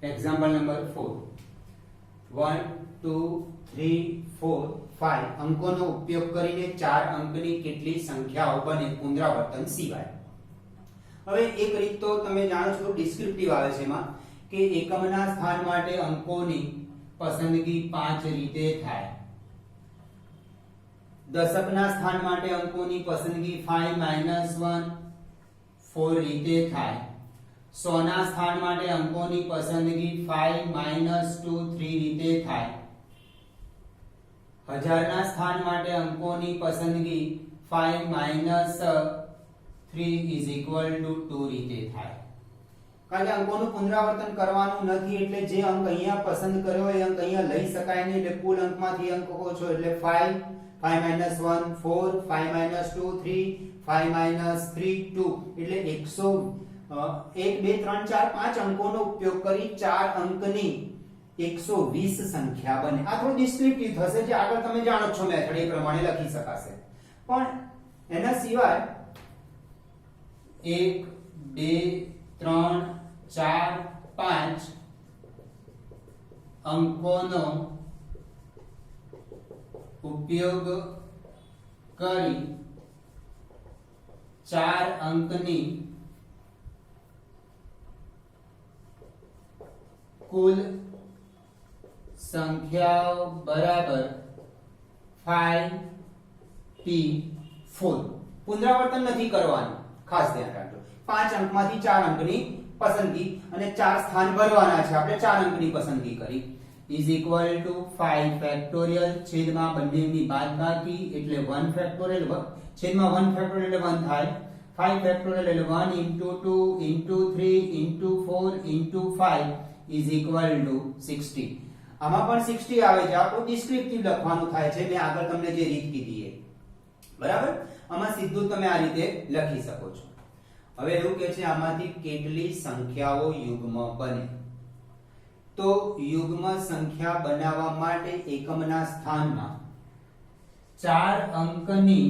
Example number 4 1 2 3 4 5 અંકોનો ઉપયોગ કરીને 4 અંકની કેટલી સંખ્યાઓ બને પુનરાવર્તન સિવાય. હવે એક રીત તો તમે જાણો છો ડિસ્ક્રિપ્ટિવ આવે છે એમાં કે એકમના સ્થાન માટે અંકોની પસંદગી 5 રીતે થાય. દશકના સ્થાન માટે અંકોની પસંદગી 5 -1 4 રીતે થાય. 100 ના સ્થાન માટે અંકોની પસંદગી 5 -2 3 રીતે થાય. 1000 ના સ્થાન માટે અંકોની પસંદગી 5 -3 2 રીતે થાય. કારણ કે અંકોનું પુનરાવર્તન કરવાનું નથી એટલે જે અંક અહીંયા પસંદ કર્યો એ અંક અહીંયા લઈ શકાય નહીં એટલે કુલ અંકમાંથી અંક કહો છો એટલે 5 5 -1 4 5 -2 3 5 -3 2 એટલે 100 1 2 3 4 5 અંકોનો ઉપયોગ કરી 4 અંકની 120 સંખ્યા બને. આ થોડું ડિસ્ક્રિપ્ટિવ થશે જે આગળ તમે જાણો છો મેથડ એ પ્રમાણે લખી શકાશે. પણ એના સિવાય 1 2 3 4 5 અંકોનો ઉપયોગ કરી 4 અંકની કુલ સંખ્યાઓ બરાબર 5p4. પુનરાવર્તન નથી કરવાનું, ખાસ ધ્યાન રાખજો. 5 અંકમાંથી 4 અંકની પસંદગી અને 4 સ્થાન ભરવાના છે. આપણે 4 અંકની પસંદગી કરી is equal to 5 ફેક્ટોરિયલ છેદમાં બંનેની બાદબાકી એટલે 1 ફેક્ટોરિયલ છેદમાં 1 ફેક્ટોરિયલ એટલે 1 થાય. 5 ફેક્ટોરિયલ એટલે 1 into 2 into 3 into 4 into 5 is equal to 60. આમાં પણ 60 આવે છે. આપણું ડિસ્ક્રિપ્ટિવ લખવાનું થાય છે. મેં આગળ તમને જે રીત કીધી એ બરાબર. આમાં સીધું તમે આ રીતે લખી શકો છો. હવે એવું કે છે આમાંથી કેટલી સંખ્યાઓ યુગ્મ બને. તો યુગ્મ સંખ્યા બનાવવા માટે એકમના સ્થાનમાં 4 અંકની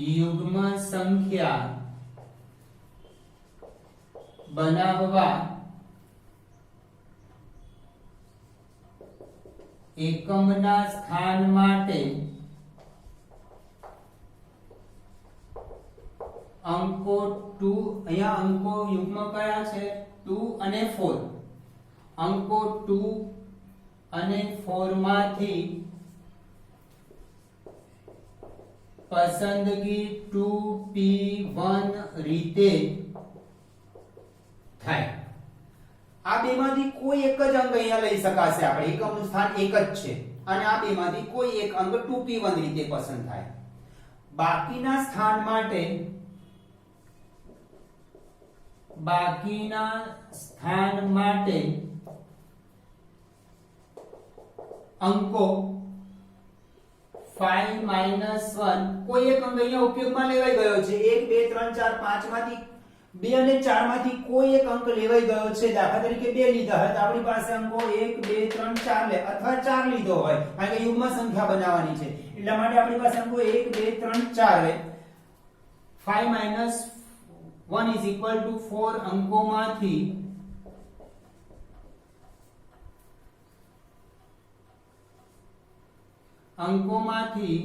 યુગ્મ સંખ્યા બનાવવા એકમના સ્થાન માટે અંકો 2 અહીંયા અંકો યુગ્મ કયા છે 2 અને 4. અંકો 2 અને 4 માંથી પસંદગી 2p1 રીતે થાય. આ બેમાંથી કોઈ એક જ અંક અહીંયા લઈ શકાશે. આપણે એકમનું સ્થાન એક જ છે અને આ બેમાંથી કોઈ એક અંક 2p1 રીતે પસંદ થાય. બાકીના સ્થાન માટે અંકો 5 -1 કોઈ એક અંક અહીંયા ઉપયોગમાં લેવાઈ ગયો છે. 1 2 3 4 5 માંથી 2 અને 4 માંથી કોઈ એક અંક લેવાઈ ગયો છે. દાખલા તરીકે 2 લીધા હોય તો આપણી પાસે અંકો 1 2 3 4 લે અથવા 4 લીધો હોય કારણ કે યુગ્મ સંખ્યા બનાવવાની છે એટલા માટે આપણી પાસે અંકો 1 2 3 4 લે. 5 1 is equal to 4 અંકોમાંથી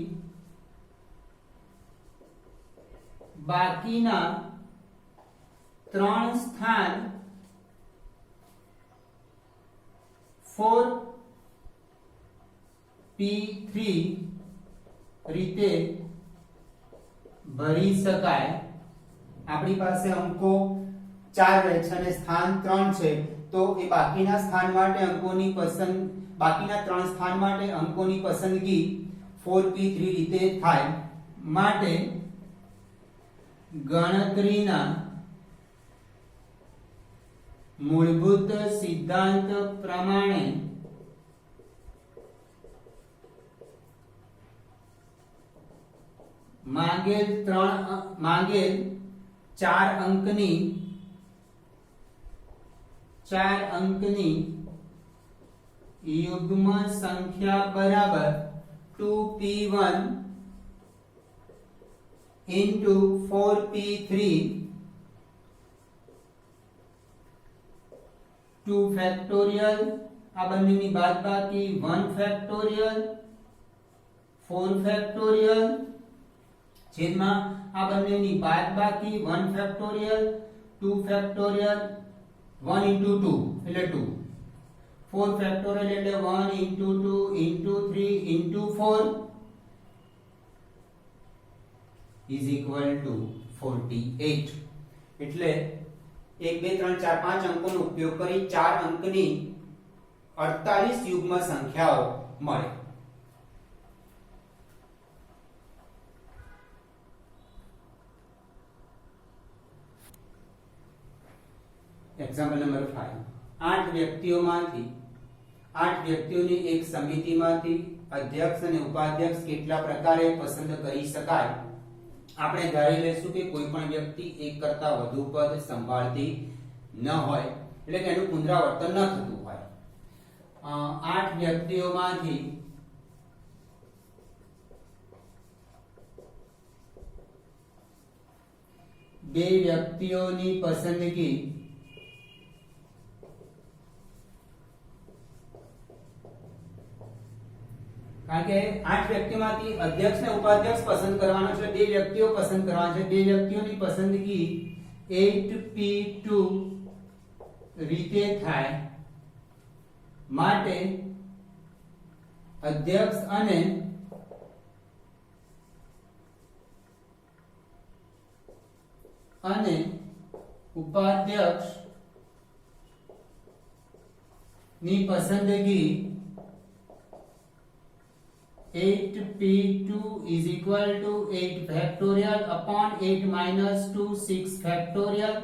બાકીના 3 સ્થાન 4p3 રીતે ભરી શકાય. આપણી પાસે અંકો 4 રહે છે અને સ્થાન 3 છે તો એ બાકીના 3 સ્થાન માટે અંકોની પસંદગી 4p3 રીતે થાય. માટે ગણતરીના મૂળભૂત સિદ્ધાંત પ્રમાણે માંગેલ 4 અંકની યુગ્મ સંખ્યા બરાબર 2p1 into 4p3 2 ફેક્ટોરિયલ, આ બંનેની બાદબાકી 1 ફેક્ટોરિયલ, 4 ફેક્ટોરિયલ છેદમાં આ બંનેની બાદબાકી 1 ફેક્ટોરિયલ, 2 ફેક્ટોરિયલ, 1 into 2 એટલે 2, 4 ફેક્ટોરિયલ એટલે 1 into 2 into 3 into 4 is equal to 48. એટલે 1 2 3 4 5 અંકોનો ઉપયોગ કરી 4 અંકની 48 યુગ્મ સંખ્યાઓ મળે. Example number 5. 8 વ્યક્તિઓની એક સમિતિમાંથી અધ્યક્ષ અને ઉપાધ્યક્ષ કેટલા પ્રકારે પસંદ કરી શકાય. આપણે ધારી લઈશું કે કોઈ પણ વ્યક્તિ એક કરતા વધુ પદ સંભાળતી ન હોય, એટલે કે એનું પુનરાવર્તન ન થતું હોય. 8 વ્યક્તિઓમાંથી બે વ્યક્તિઓની પસંદગી કારણ કે 8 વ્યક્તિમાંથી અધ્યક્ષ ને ઉપાધ્યક્ષ પસંદ કરવાનો છે, બે વ્યક્તિઓ પસંદ કરવાના છે. બે વ્યક્તિઓની પસંદગી 8p2 રીતે થાય માટે અધ્યક્ષ અને ઉપાધ્યક્ષ ની પસંદગી 8p2 is equal to 8 factorial upon 8 minus 2 6 factorial.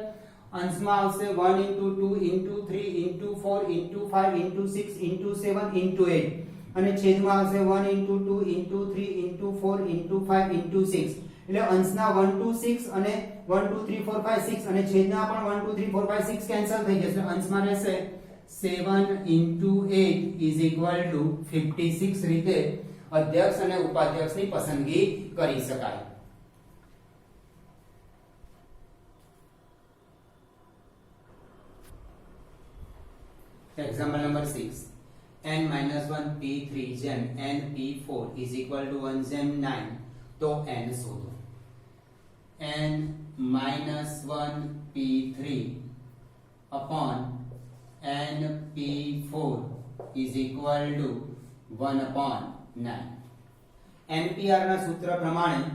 અંશમાં આવશે 1 into 2 into 3 into 4 into 5 into 6 into 7 into 8 અને છેદમાં આવશે 1 into 2 into 3 into 4 into 5 into 6. એટલે અંશના 1 2 6 અને 1 2 3 4 5 6 અને છેદના પણ 1 2 3 4 5 6 કેન્સલ થઈ જશે. અંશમાં રહેશે 7 into 8 is equal to 56 રીતે અધ્યક્ષ અને ઉપાધ્યક્ષની પસંદગી કરી શકાય. Example number 6. n-1 p3 જેમ n p4 is equal to 1 જેમ 9 તો n શોધો. n-1 p3 upon n p4 is equal to 1 upon 9. NPR ના સૂત્ર પ્રમાણે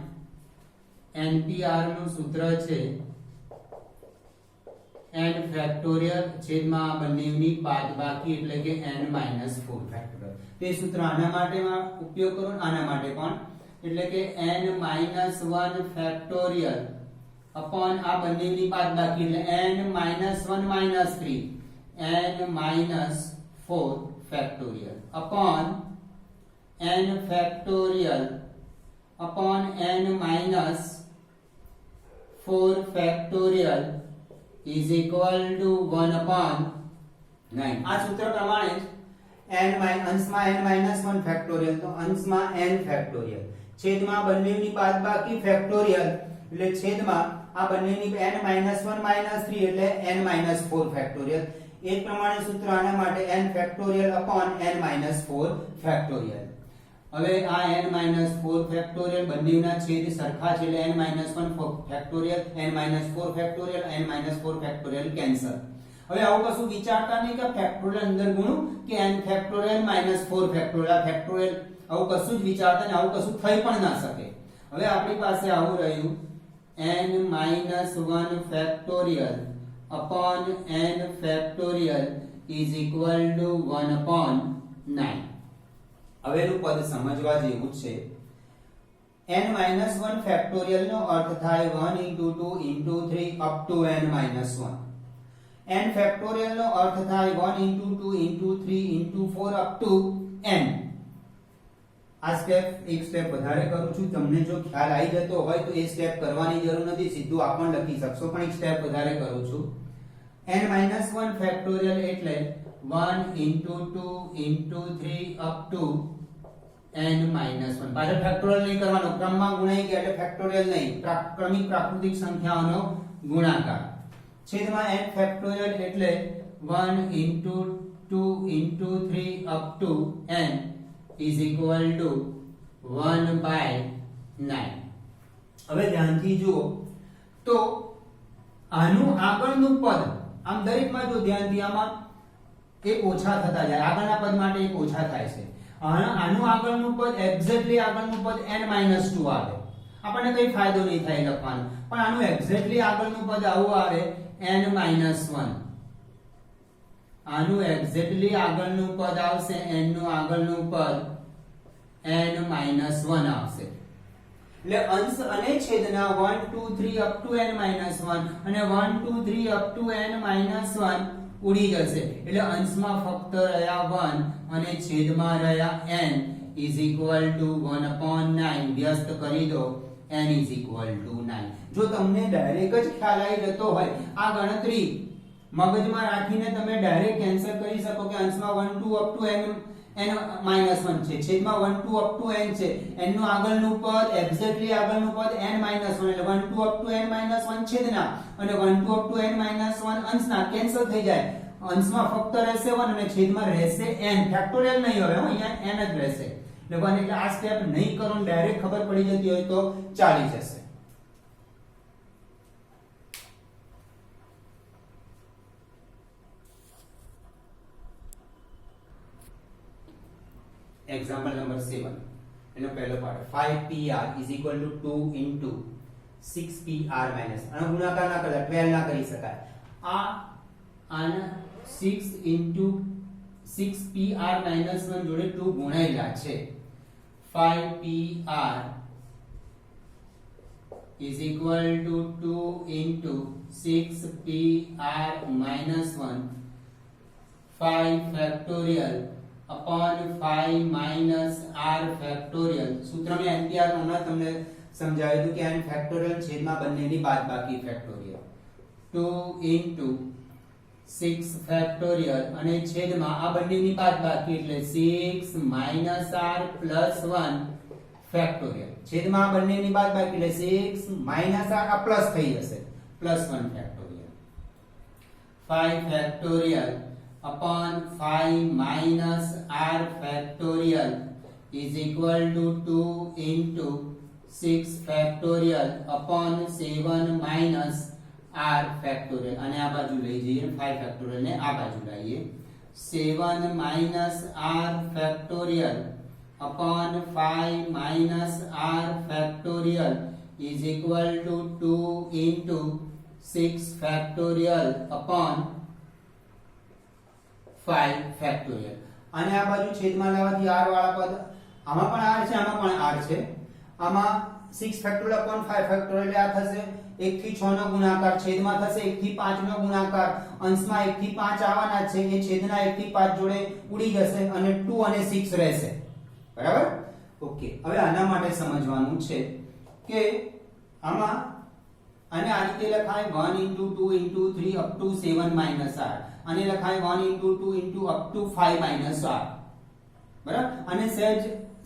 NPR નું સૂત્ર છે n ફેક્ટોરિયલ છેદમાં બંનેની બાદબાકી એટલે કે n - 4 ફેક્ટોરિયલ. તે સૂત્ર આના માટે ઉપયોગ કરો, આના માટે પણ, એટલે કે n - 1 ફેક્ટોરિયલ upon આ બંનેની બાદબાકી એટલે n - 1 - 3 n - 4 factorial upon n factorial upon n minus 4 factorial is equal to 1 upon 9. આ સૂત્ર પ્રમાણે અંશમાં n minus 1 factorial તો અંશમાં n factorial છેદમાં બંનેની બાદબાકી factorial એટલે છેદમાં આ બંનેની n minus 1 minus 3 એટલે n minus 4 factorial. એ જ પ્રમાણે સૂત્ર આના માટે n factorial upon n minus 4 factorial. હવે આ n - 4 ફેક્ટોરિયલ બંનેના છેદ સરખા છે એટલે n - 1 factorial n - 4 factorial n - 4 factorial cancel. હવે આવું કશું વિચારતા નહીં કે ફેક્ટોરિયલ અંદર ગુણું કે n ફેક્ટોરિયલ - 4 ફેક્ટોરિયલ ફેક્ટોરિયલ આવું કશું જ વિચારતા ને આવું કશું થઈ પણ ના શકે. હવે આપણી પાસે આવું રહ્યું n - 1 factorial upon n factorial is equal to 1 upon 9. હવેનું પદ સમજવા જેવું છે. n - 1 ફેક્ટોરિયલ નો અર્થ થાય 1 into 2 into 3 up to n - 1. n factorial નો અર્થ થાય 1 into 2 into 3 into 4 up to n. આ એક સ્ટેપ વધારે કરું છું, તમને જો ખ્યાલ આવી જતો હોય તો એ સ્ટેપ કરવાની જરૂર નથી, સીધું આ પણ લખી શકશો, પણ એક સ્ટેપ વધારે કરું છું. n - 1 ફેક્ટોરિયલ એટલે 1 into 2 into 3 up to n - 1. પાછળ ફેક્ટોરિયલ નહીં કરવાનો, ક્રમમાં ગુણાઈ ગયા એટલે ફેક્ટોરિયલ નહીં, ક્રમિક પ્રાકૃતિક સંખ્યાઓનો ગુણાકાર છેદમાં n ફેક્ટોરિયલ એટલે 1 into 2 into 3 up to n is equal to 1 by 9. હવે ધ્યાનથી જુઓ તો આનું આગળનું પદ આમ દરેકમાં જો ધ્યાનથી આમાં એક ઓછા થતા જાય, આગળના પદ માટે એક ઓછા થાય છે. આનું આગળનું પદ એક્ઝેક્ટલી આગળનું પદ n-2 આવે. આપણને કઈ ફાયદો નહીં થાય લખવાનો, પણ આનું એક્ઝેક્ટલી આગળનું પદ આવું આવે n-1. આનું એક્ઝેક્ટલી આગળનું પદ આવશે n નું આગળનું પદ n-1 આવશે. એટલે અંશ અને છેદના 1 2 3 up to n-1 અને 1 2 3 up to n-1 ઉડી જશે. એટલે અંશમાં ફક્ત રહ્યા 1 અને છેદમાં રહ્યા n is equal to 1/9. વ્યસ્ત કરી દો n is equal to 9. જો તમને ડાયરેક્ટ જ ખ્યાલ આવી જતો હોય આ ગણતરી મગજમાં રાખીને તમે ડાયરેક્ટ કેન્સલ કરી શકો કે અંશમાં 1 2 up to n-1 છે, છેદમાં 1 2 up to n છે, n નું આગળનું પદ એક્ઝેક્ટલી આગળનું પદ n-1 એટલે 1 2 up to n-1 છેદના અને 1 2 up to n-1 અંશના કેન્સલ થઈ જાય. અંશમાં ફક્ત રહેશે 1 અને છેદમાં રહેશે n. ફેક્ટોરિયલ નહીં હોય, અહીંયા n જ રહેશે. એટલે 1 એટલે આ સ્ટેપ નહીં કરો ને ડાયરેક્ટ ખબર પડી જતી હોય તો ચાલી જશે. Example number 7. એનો પહેલો part 5pr is equal to 2 into 6pr minus. આનો ગુણાકાર ના કરતા 12 ના કરી શકાય. આના 6 into 6pr minus 1 જોડે 2 ગુણાયેલા છે. 5pr is equal to 2 into 6pr minus 1 5 factorial upon 5 minus r factorial. सूत्र में NPR हमણાં તમને સમજાવ્યું હતું કે n ફેક્ટોરિયલ છેદમાં બંનેની બાદબાકી ફેક્ટોરિયલ 2 into 6 ફેક્ટોરિયલ અને છેદમાં આ બંનેની બાદબાકી એટલે 6 minus r plus 1 ફેક્ટોરિયલ. છેદમાં આ બંનેની બાદબાકી એટલે 6 minus r આ પ્લસ થઈ જશે plus 1 factorial. 5 factorial upon 5 minus r factorial is equal to 2 into 6 factorial upon 7 minus r factorial. અને આ બાજુ લઈ જઈએ 5 factorial ને આ બાજુ લાવીએ 7 minus r factorial upon 5 minus r factorial is equal to 2 into 6 factorial upon 5 factorial. અને આ બાજુ છેદમાં લાવવાથી r વાળા પદ આમાં પણ r છે આમાં પણ r છે. આમાં 6 ફેક્ટોરિયલ upon 5 ફેક્ટોરિયલ આ થશે 1 થી 6 નો ગુણાકાર, છેદમાં થશે 1 થી 5 નો ગુણાકાર, અંશમાં 1 થી 5 આવવાના છે એ છેદના 1 થી 5 જોડે ઉડી જશે અને 2 અને 6 રહેશે. બરાબર? ઓકે. હવે આના માટે સમજવાનું છે કે આમાં અને આ રીતે લખાય 1 into 2 into 3 up to 7 minus r અને લખાય 1 into 2 into up to 5 minus r. બરાબર? અને સહેજ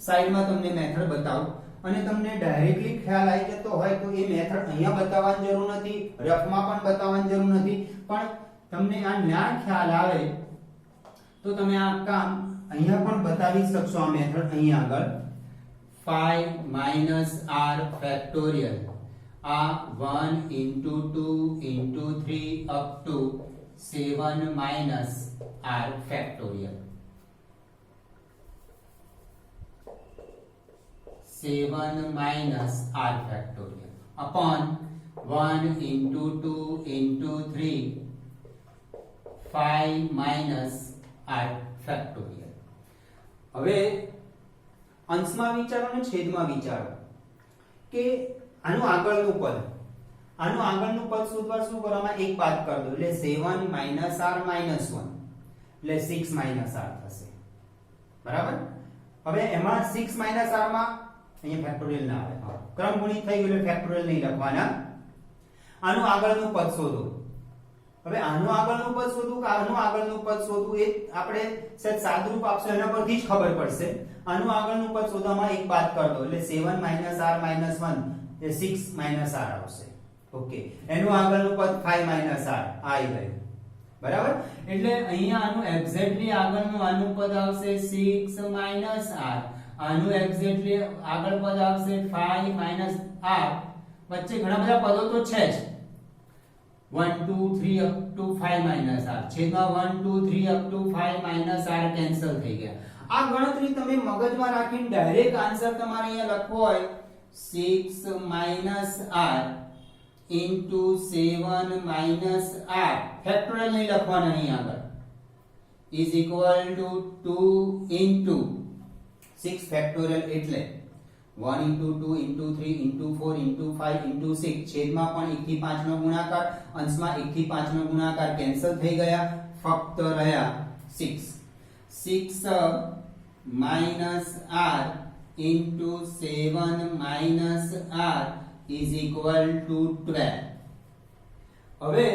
સાઈડમાં તમને મેથડ બતાવું અને તમને ડાયરેક્ટલી ખ્યાલ આવી જતો હોય તો એ મેથડ અહીંયા બતાવવાની જરૂર નથી, રફમાં પણ બતાવવાની જરૂર નથી, પણ તમને આ ના ખ્યાલ આવે તો તમે આ કામ અહીંયા પણ બતાવી શકશો. આ મેથડ અહીંયા આગળ 5 minus r factorial આ 1 into 2 into 3 up to 7 minus r factorial 7 minus r factorial upon 1 into 2 into 3 5 minus r factorial. હવે અંશમાં વિચારો અને છેદમાં વિચારો કે આનું આગળનું પદ શોધવા શું કરવામાં એક બાદ કરી દો એટલે 7 minus r minus 1 એટલે 6 minus r થશે. બરાબર? હવે એમાં 6 minus r માં અહીંયા ફેક્ટોરિયલ ના આવે, ક્રમ ગુણિત થઈ ગયું એટલે ફેક્ટોરિયલ નહીં લખવાના. આનું આગળનું પદ શોધો. હવે આનું આગળનું પદ શોધવું કે આનું આગળનું પદ શોધવું એ આપણે સહેજ સાદુરૂપ આપશો એના પરથી જ ખબર પડશે. આનું આગળનું પદ શોધવામાં એક બાદ કરી દો એટલે 7 minus r minus 1 એ 6 minus r આવશે. ઓકે. એનું આગળનું પદ 5 minus r આવી ગયું. બરાબર. એટલે અહીંયા આનું એક્ઝેક્ટલી આગળનું આનું પદ આવશે 6 r, આનું એક્ઝેક્ટલી આગળ પદ આવશે 5 r. વચ્ચે ઘણા બધા પદો તો છે જ, 1 2 3 અપ ટુ 5 r, છેદમાં 1 2 3 અપ ટુ 5 r કેન્સલ થઈ ગયા. આ ગણતરી તમે મગજમાં રાખીને ડાયરેક્ટ આન્સર તમારે અહીંયા લખવો હોય 6 r into 7 r, ફેક્ટોરિયલ નહીં લખવાના અહીં આગળ, is equal to 2 into 6 factorial એટલે 1 into 2 into 3 into 4 into 5 into 6, છેદમાં પણ 1 થી 5 નો ગુણાકાર, અંશમાં 1 થી 5 નો ગુણાકાર કેન્સલ થઈ ગયા, ફક્ત રહ્યા 6. 6 r into 7 r is equal to 12. હવે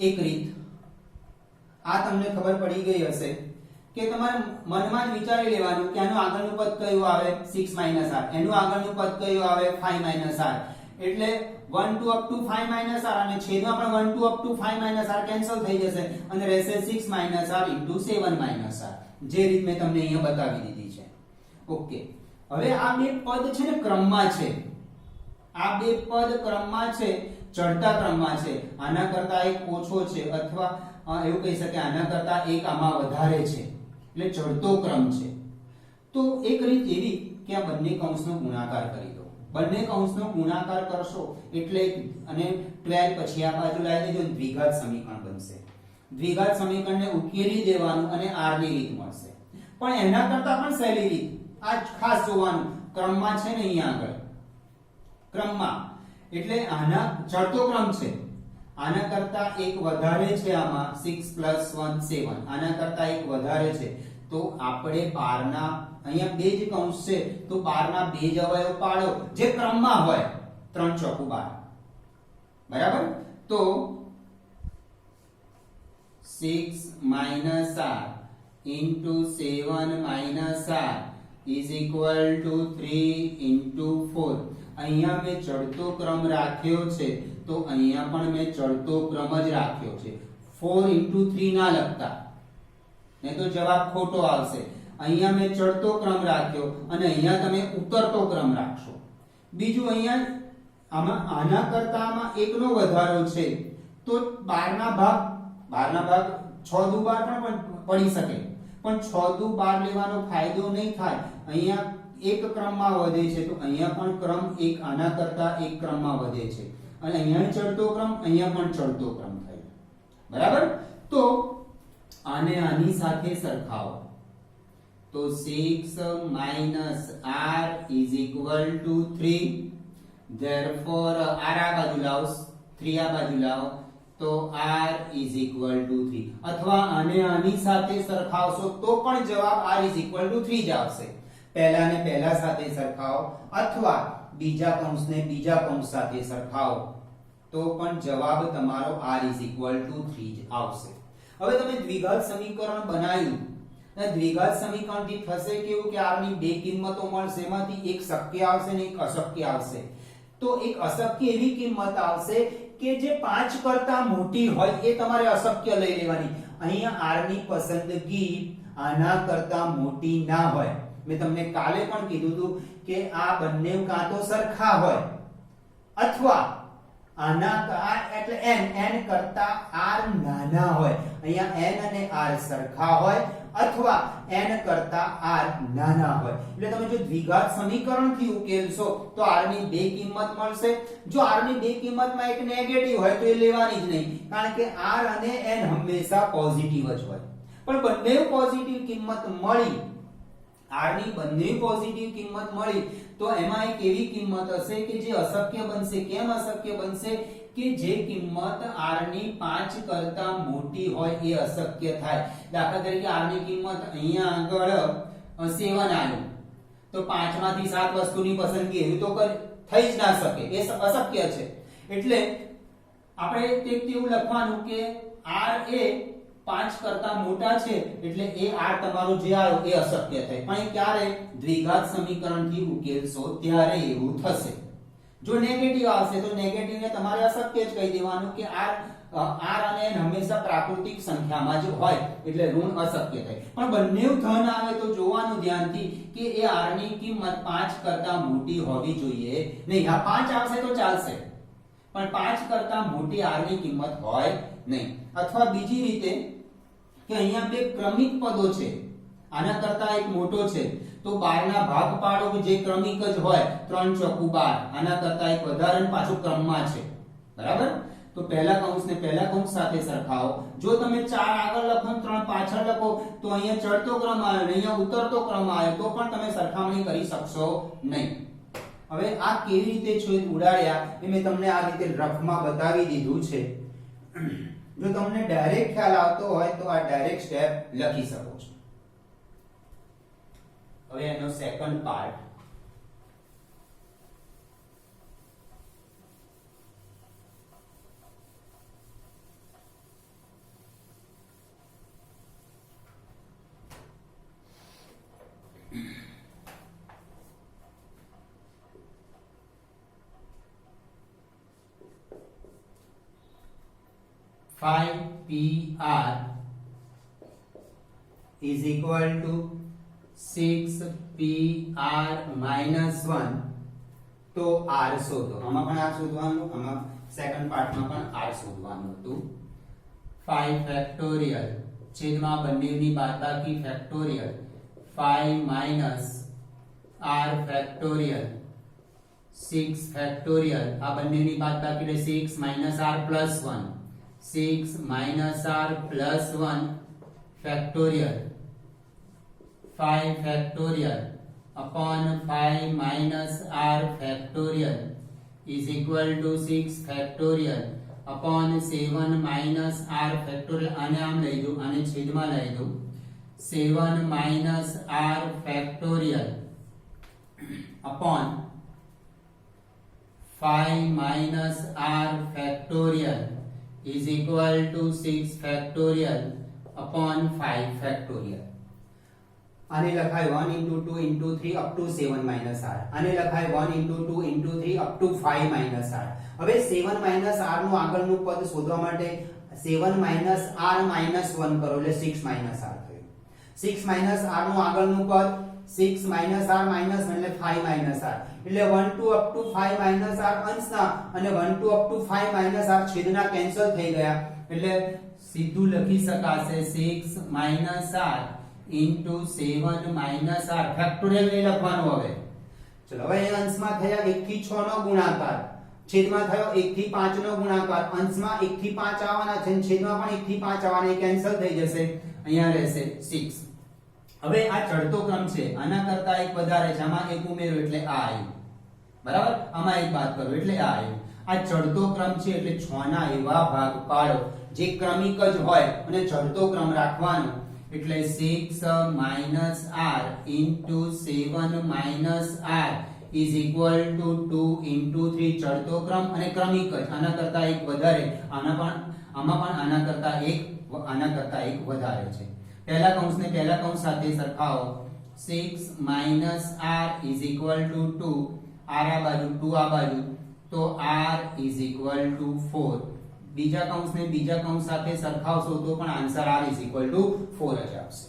એક રીત આ તમને ખબર પડી ગઈ હશે કે તમારે મનમાં જ વિચારી લેવાનું કે આનું આગળનું પદ કયું આવે 6 r, એનું આગળનું પદ કયું આવે 5 r. એટલે 1 2 up to 5 r અને છેદમાં પણ 1 2 up to 5 r કેન્સલ થઈ જશે અને રહેશે 6 r into 7 r, જે રીત મેં તમને અહીંયા બતાવી દીધી છે. ઓકે, હવે આ બે પદ છે ને ક્રમમાં છે, આ બે પદ ક્રમમાં છે, ચડતા ક્રમમાં છે, આના કરતા એક ઓછો છે અથવા એવું કહી શકાય આના કરતા એક આમાં વધારે છે, એટલે ચડતો ક્રમ છે. તો એક રીત એવી કે આ બંને કૌંસનો ગુણાકાર કરી દો. બંને કૌંસનો ગુણાકાર કરશો એટલે અને 12 પછી આ બાજુ લાવી દેજો, દ્વિઘાત સમીકરણ બનશે. દ્વિઘાત સમીકરણને ઉકેલી દેવાનું અને r ની રીત મળશે. પણ એના કરતા પણ સહેલી રીત આ ખાસ જોવાનું, ક્રમમાં છે ને અહીંયા આગળ ક્રમમાં, એટલે આના ચડતો ક્રમ છે, આના કરતા એક વધારે છે, આમાં 6 + 1 7, આના કરતા એક વધારે છે, તો આપણે બારના અહીંયા બે જ કૌંસ છે તો બારના બે જ અવયવ પાડો જે ક્રમમાં હોય, 3 × 4 = 12. બરાબર. તો 6 r into 7 r is equal to 3 into 4. અહીંયા મેં ચડતો ક્રમ રાખ્યો છે તો અહીંયા પણ મેં ચડતો ક્રમ જ રાખ્યો છે. 4 into 3 ના લખતા, નહીં તો જવાબ ખોટો આવશે. અહીંયા મેં ચડતો ક્રમ રાખ્યો અને અહીંયા તમે ઉતરતો ક્રમ રાખશો. બીજું અહીંયા આમાં આના કરતા આમાં એકનો વધારો છે તો 12 ના ભાગ 6 દુ 12 પણ પડી શકે, પણ 6 દુ 12 લેવાનો ફાયદો નહીં થાય. અહીંયા એક ક્રમમાં વધે છે તો અહીંયા પણ ક્રમ એક આના કરતા એક ક્રમમાં વધે છે અને અહીંયા ચડતો ક્રમ, અહીંયા પણ ચડતો ક્રમ થાય. બરાબર. તો આને આની સાથે સરખાવો તો 6 r is equal to 3. therefore r આ બાજુ લાવો, 3 આ બાજુ લાવો તો r is equal to 3. અથવા આને આની સાથે સરખાવશો તો પણ જવાબ r is equal to 3 જ આવશે. પહેલાને પહેલા સાથે સરખાવો અથવા બીજા કૌંસને બીજા કૌંસ સાથે સરખાવો તો પણ જવાબ તમારો r is equal to 3 જ આવશે. હવે તમે દ્વિઘાત સમીકરણ બનાવ્યું અને દ્વિઘાત સમીકરણથી થશે કેવું કે r ની બે કિંમતો મળશે, એમાંથી એક શક્ય આવશે ને એક અશક્ય આવશે. તો એક અશક્ય એવી કિંમત આવશે કે જે 5 કરતા મોટી હોય એ તમારે અશક્ય લઈ લેવાની. અહીંયા r ની પસંદગી આના કરતા મોટી ના હોય. મેં તમને કાલે પણ કીધું હતું કે આ બંને કાં તો સરખા હોય અથવા આના એટલે n કરતા r નાના હોય. અહીંયા n અને r સરખા હોય અથવા n કરતા r નાના હોય. એટલે તમે જો દ્વિઘાત સમીકરણથી ઉકેલશો તો r ની બે કિંમત મળશે. જો r ની બે કિંમતમાં એક નેગેટિવ હોય તો એ લેવાની જ નહીં, કારણ કે r અને n હંમેશા પોઝિટિવ જ હોય. પણ બંને પોઝિટિવ કિંમત મળી, r ની બંને પોઝિટિવ કિંમત મળી તો એમાં એક એવી કિંમત હશે કે જે અશક્ય બનશે. કેમ અશક્ય બનશે? કે જે કિંમત r ની 5 કરતા મોટી હોય એ અશક્ય થાય. દાખલા તરીકે r ની કિંમત અહીંયા આગળ 7 આવ્યું તો 5 માંથી 7 વસ્તુની પસંદગી એવી તો થઈ જ ના શકે, એ અશક્ય છે. એટલે આપણે તેવું લખવાનું કે r એ 5 કરતા મોટા છે એટલે એ r તમારો જે આવ્યો એ અશક્ય થાય. પણ ક્યારે? દ્વિઘાત સમીકરણથી ઉકેલશો ત્યારે એવું થશે. જો નેગેટિવ આવશે તો નેગેટિવ ને તમારે અશક્ય જ કહી દેવાનું કે r અને n હંમેશા પ્રાકૃતિક સંખ્યામાં જ હોય એટલે ઋણ અશક્ય થાય. પણ બંને ધન આવે તો જોવાનું ધ્યાનથી કે એ r ની કિંમત 5 કરતા મોટી હોવી જોઈએ નહીં. આ 5 આવશે તો ચાલશે પણ 5 કરતા મોટી r ની કિંમત હોય નહીં. અથવા બીજી રીતે કે અહીંયા બે ક્રમિક પદો છે, આના કરતા એક મોટો છે તો 12 ના ભાગ પાડો કે જે ક્રમિક જ હોય 3 ચોકુ 12, આના કરતા એક વધારે પાછું ક્રમમાં છે. બરાબર? તો પહેલા કૌંસ ને પહેલા કૌંસ સાથે સરખાવો. જો તમે 4 આગળ લખો 3 પાછળ લખો તો અહીંયા ચડતો ક્રમ આવે ને અહીંયા ઉતરતો ક્રમ આવે તો પણ તમે સરખામણી કરી શકશો નહીં. હવે આ કેવી રીતે છોડ ઉડાડ્યા એ મેં તમને આ રીતે રફમાં બતાવી દીધું છે. જો તમને ડાયરેક્ટ ખ્યાલ આવતો હોય તો આ ડાયરેક્ટ સ્ટેપ લખી શકો છો. હવે એનો second part, phi PR is equal to 6PR minus 1 તો R શોધો. આમાં પણ R શોધવાનું, આમાં સેકન્ડ પાર્ટમાં પણ R શોધવાનું હતું. phi ફેક્ટોરિયલ છેદમાં બંનેની બાદબાકી factorial phi minus R factorial 6 factorial આ બંનેની બાદબાકી એટલે 6 minus R plus 1 6 minus R plus 1 factorial 5 factorial upon 5 minus R factorial is equal to 6 factorial upon 7 minus R factorial. આને આમ લઈ દો, આને છેદમાં લઈ દો. 7 minus R factorial upon 5 minus R factorial is equal to 6 factorial upon 5 factorial. આને લખાય 1 into 2 into 3 up to 7 minus r. આને લખાય 1 into 2 into 3 up to 5 minus r. હવે 7 minus r નું આગળનું પદ શોધવા માટે 7 minus r minus 1 કરો એટલે 6 minus r થયું. 6 minus r નું આગળનું પદ 6 minus r minus 1 એટલે 5 minus r એટલે 1 to up to 5 minus r અંશના અને 1 to up to 5 minus r છેદના cancel થઈ ગયા એટલે સીધું લખી શકાશે 6 minus r into 7 minus r factorial લઈ લખવાનું. હવે ચલો હવે એ અંશમાં થયા 1 થી 6 નો ગુણાકાર, છેદમાં થયો 1 થી 5 નો ગુણાકાર, અંશમાં 1 થી 5 આવવાના છે અને છેદમાં પણ 1 થી 5 આવવાના, એ કેન્સલ થઈ જશે, અહીંયા રહેશે 6. હવે આ ચડતો ક્રમ છે, આના કરતા એક વધારે છે, આમાં એક ઉમેરો એટલે આ આવ્યું. બરાબર? આમાં એક બાદ કરો એટલે આ આવ્યું. આ ચડતો ક્રમ છે એટલે 6 ના એવા ભાગ પાડો જે ક્રમિક જ હોય અને ચડતો ક્રમ રાખવાનો એટલે 6 minus r into 7 minus r is equal to 2 into 3 ચડતો ક્રમ અને ક્રમિક જ, આના કરતા એક વધારે, આમાં પણ આના કરતા એક વધારે છે. પહેલા કૌંસને પહેલા કૌંસ સાથે સરખાવો. 6 minus r is equal to 2, r આ બાજુ 2 આ બાજુ તો r is equal to 4. બીજા કૌંસને બીજા કૌંસ સાથે સરખાવશો તો પણ answer r is equal to 4 જ આવશે.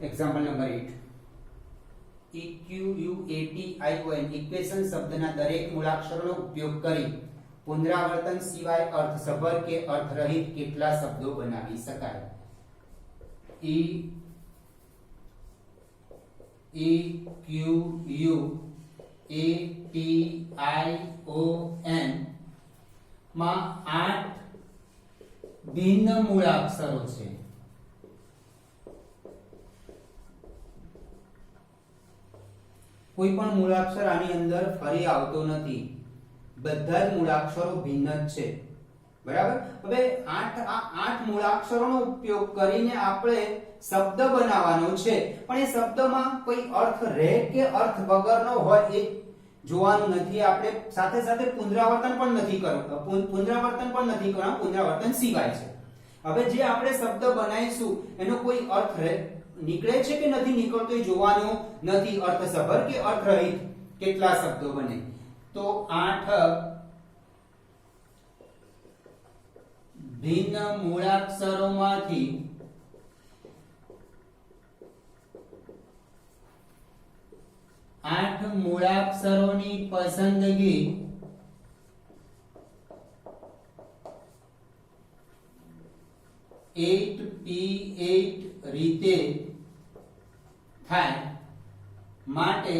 Example number 8. EQUATION ઇક્વેશન શબ્દના દરેક મૂળાક્ષરનો ઉપયોગ કરી પુનરાવર્તન સિવાય અર્થસભર કે અર્થરહિત કેટલા શબ્દો બનાવી શકાય? EQUATION માં 8 ભિન્ન મૂળાક્ષરો છે. કોઈ પણ મૂળાક્ષર આની અંદર ફરી આવતો નથી, બધા જ મૂળાક્ષરો ભિન્ન જ છે. બરાબર? હવે 8 મૂળાક્ષરોનો ઉપયોગ કરીને આપણે શબ્દ બનાવવાનો છે, પણ એ શબ્દમાં કોઈ અર્થ રહે કે અર્થ વગરનો હોય એ જોવાનું નથી. આપણે સાથે સાથે પુનરાવર્તન પણ નથી કરવાનું, પુનરાવર્તન સિવાય છે. હવે જે આપણે શબ્દ બનાવીશું એનો કોઈ અર્થ નીકળે છે કે નથી નીકળતો એ જોવાનું નથી, અર્થસભર કે અર્થરહિત કેટલા શબ્દો બને. તો 8 ભિન્ન મૂળાક્ષરોમાંથી 8 મૂળાક્ષરોની પસંદગી P8 રીતે થાય માટે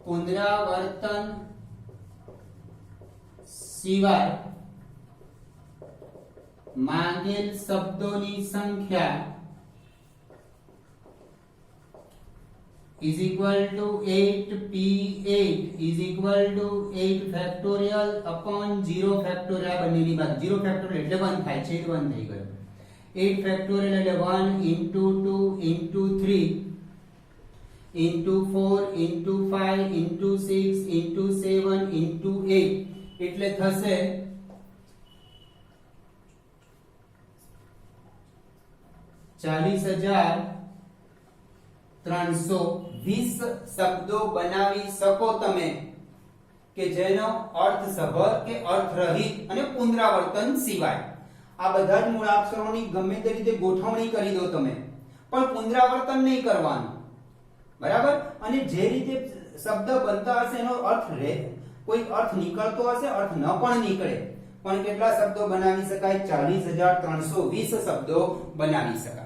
પુનરાવર્તન સિવાય માંગેલ શબ્દોની સંખ્યા is equal to 8p8 is equal to 8 factorial upon 0 factorial. આ બંનેની બાદ 0 factorial એટલે 1 થાય છે, 1 થઈ ગયો. 8 factorial એટલે 1 into 2 into 3 into 4 into 5 into 6 into 7 into 8 એટલે થશે 40,320 શબ્દો બનાવી શકો તમે કે જેનો અર્થસભર કે અર્થરહિત અને પુનરાવર્તન સિવાય. આ બધા જ મૂળાક્ષરોની ગમે તે રીતે ગોઠવણી કરી દો તમે, પણ પુનરાવર્તન નહીં કરવાનું, બરાબર. અને જે રીતે શબ્દ બનતા હશે એનો અર્થ કોઈ અર્થ નીકળતો હશે, અર્થ ન પણ નીકળે, પણ કેટલા શબ્દો બનાવી શકાય? 40,320 શબ્દો બનાવી શકાય.